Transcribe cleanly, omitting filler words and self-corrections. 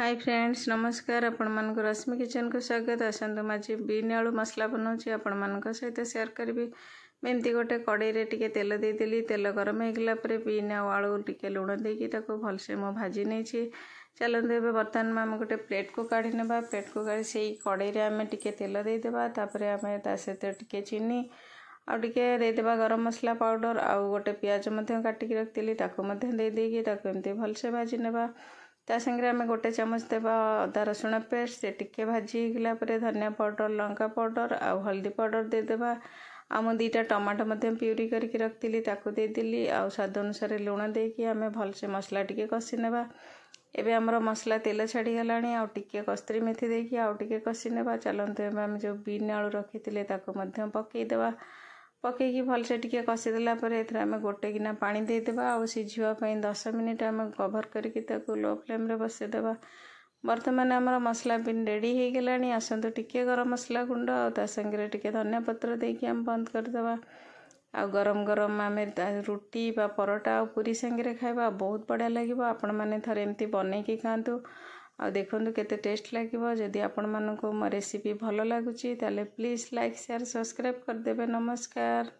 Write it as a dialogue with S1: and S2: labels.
S1: Hi friends नमस्कार आपण मानक रश्मि किचन को स्वागत। आसतु आज बीन आलू मसला बनाऊँगी आपण मानक सहित शेयर करी। एमती गोटे कड़े टिके तेल देदेली। तेल गरम होगला बीन आलू टिके लुण देकी भलसे मो भाजी नहीं। चलते ए बर्तमान में आम गोटे प्लेट को काढ़ी ना। प्लेट को काढ़ी से कड़े आम टिके तेल देदेबा। आम सहित टिके चीनी आउे देदेबा गरम मसला पाउडर आउ गोटे पियाज काटिकी रखी एमती भलसे भाजी नेबा। ता संगे आम गोटे चमच देवा अदा रसुण पेस्ट से टिके भाजी गला धनिया पाउडर लंका पाउडर आउ हल्दी पाउडर देदेबा। आम दुईटा टमाटो प्यूरी करके रखी देदेली आउ स्वाद अनुसार लुण देकी आम भलसे मसला टिके कषि नेबा। एबे हमर मसला तेल छाड़ी गलानी आउ टिके कस्तूरी मेथी देकी आउ टिके कषि नेबा। चलते आम जो बीन आलू रखी पकईदेवा। पकईकी भलसे टिके कषिदेला आम गोटे गिना पानी देदेबा आउ सिझापी 10 मिनिट आम कभर करके लो फ्लेम रे बसईदेबा। बर्तमान आमर मसला बीन रेडी हो गलानी। आसतु टिके गरम मसला गुंड आ संगे टिके धनिया पत्र देकी आम बंद करदेबा। आ गरम गरम आम रुटी बा परोटा आ पूरी संगे खाइबा बहुत बढ़िया लगे। आपण मैंने थरे एमती बनईकी खातु आ देखु केते टेस्ट लगे। जदि आपण मानक मो रेसिपी भल लगुच ताले प्लीज लाइक शेयर सब्सक्राइब करदेबे। नमस्कार।